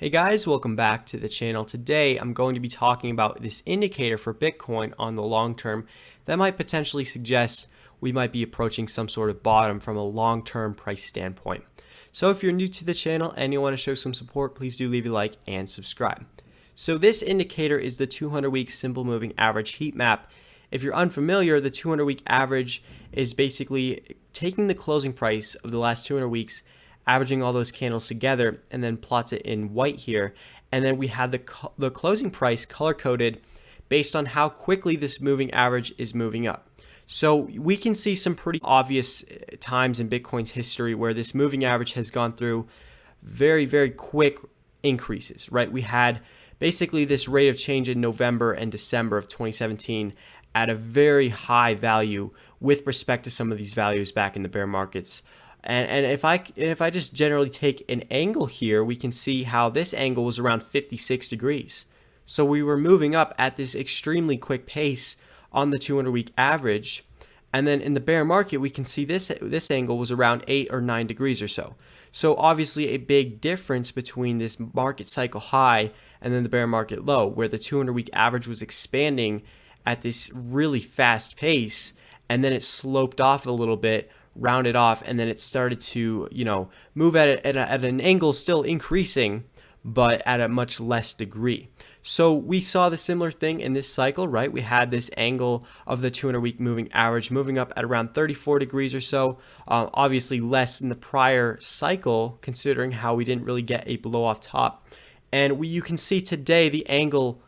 Hey guys, welcome back to the channel. Today I'm going to be talking about this indicator for Bitcoin on the long term that might potentially suggest we might be approaching some sort of bottom from a long-term price standpoint. So if you're new to the channel and you want to show some support, please do leave a like and subscribe. So this indicator is the 200-week simple moving average heat map. If you're unfamiliar, the 200-week average is basically taking the closing price of the last 200 weeks, averaging all those candles together, and then plots it in white here. And then we have the closing price color coded based on how quickly this moving average is moving up. So we can see some pretty obvious times in Bitcoin's history where this moving average has gone through very, very quick increases, right? We had basically this rate of change in November and December of 2017 at a very high value with respect to some of these values back in the bear markets. And if I just generally take an angle here, we can see how this angle was around 56 degrees. So we were moving up at this extremely quick pace on the 200-week average. And then in the bear market, we can see this angle was around 8 or 9 degrees or so. So obviously a big difference between this market cycle high and then the bear market low, where the 200-week average was expanding at this really fast pace, and then it sloped off a little bit, rounded off, and then it started to, move at an angle still increasing, but at a much less degree. So we saw the similar thing in this cycle, right? We had this angle of the 200-week moving average moving up at around 34 degrees or so, obviously less than the prior cycle, considering how we didn't really get a blow off top. And you can see today the angle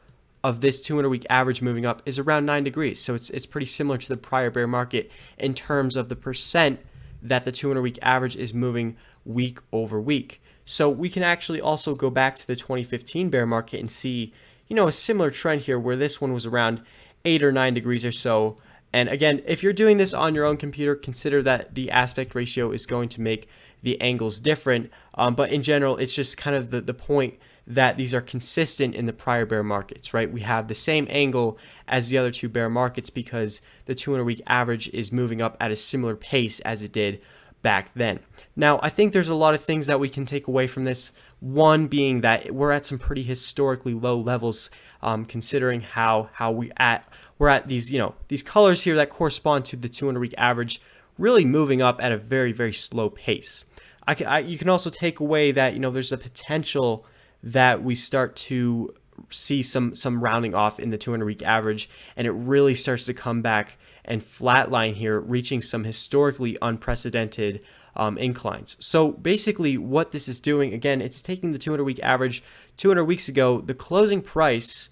of this 200-week average moving up is around 9 degrees. So it's pretty similar to the prior bear market in terms of the percent that the 200-week average is moving week over week. So we can actually also go back to the 2015 bear market and see, a similar trend here where this one was around 8 or 9 degrees or so. And again, if you're doing this on your own computer, consider that the aspect ratio is going to make the angles different. But in general, it's just kind of the point that these are consistent in the prior bear markets, right? We have the same angle as the other two bear markets because the 200-week average is moving up at a similar pace as it did back then. Now, I think there's a lot of things that we can take away from this. One being that we're at some pretty historically low levels, considering how we're at these these colors here that correspond to the 200-week average, really moving up at a very, very slow pace. You can also take away that there's a potential that we start to see some rounding off in the 200-week average, and it really starts to come back and flatline here, reaching some historically unprecedented inclines. So basically what this is doing, again, it's taking the 200-week average 200 weeks ago, the closing price,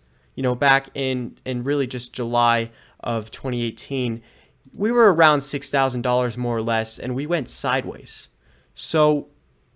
back in really just July of 2018, we were around $6,000 more or less, and we went sideways. So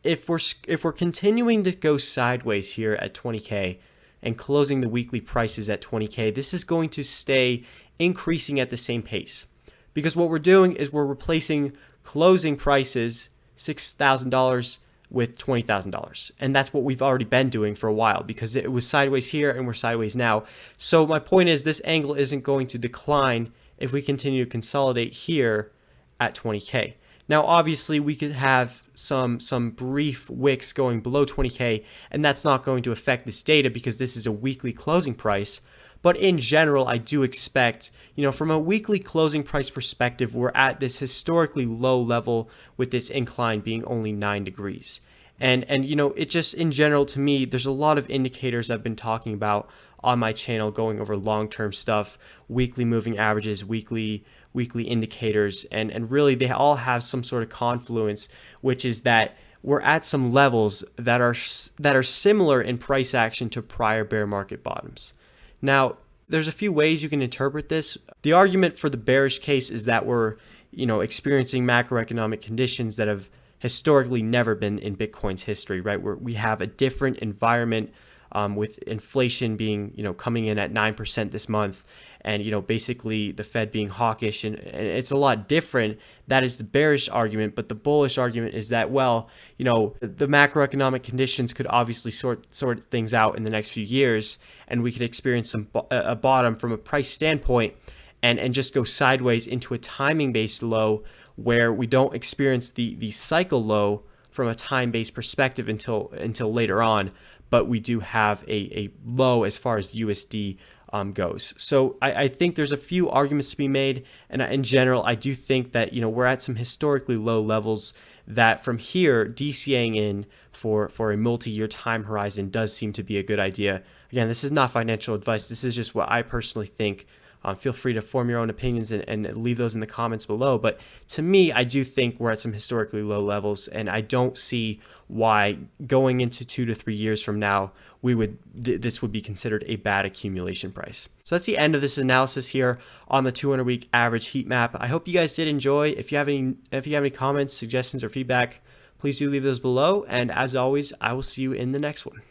if we're continuing to go sideways here at 20K and closing the weekly prices at 20K, this is going to stay increasing at the same pace, because what we're doing is we're replacing closing prices $6,000 with $20,000, and that's what we've already been doing for a while because it was sideways here and we're sideways now. So my point is this angle isn't going to decline if we continue to consolidate here at 20K. Now, obviously, we could have some brief wicks going below 20K, and that's not going to affect this data because this is a weekly closing price. But in general, I do expect, from a weekly closing price perspective, we're at this historically low level with this incline being only 9 degrees. And it just, in general, to me, there's a lot of indicators I've been talking about on my channel going over long-term stuff, weekly moving averages, weekly indicators, and really they all have some sort of confluence, which is that we're at some levels that are similar in price action to prior bear market bottoms. Now, there's a few ways you can interpret this. The argument for the bearish case is that we're experiencing macroeconomic conditions that have historically never been in Bitcoin's history, right? We have a different environment with inflation being, coming in at 9% this month, and, basically the Fed being hawkish, and it's a lot different. That is the bearish argument, but the bullish argument is that, well, the macroeconomic conditions could obviously sort things out in the next few years, and we could experience a bottom from a price standpoint, and just go sideways into a timing-based low where we don't experience the cycle low from a time-based perspective until later on. but we do have a low as far as USD goes. So I think there's a few arguments to be made, and in general, I do think that we're at some historically low levels. That from here, DCAing in for a multi-year time horizon does seem to be a good idea. Again, this is not financial advice. This is just what I personally think. Feel free to form your own opinions and leave those in the comments below. But to me, I do think we're at some historically low levels, and I don't see why going into 2 to 3 years from now, this would be considered a bad accumulation price. So that's the end of this analysis here on the 200-week average heat map. I hope you guys did enjoy. If you have any comments, suggestions, or feedback, please do leave those below. And as always, I will see you in the next one.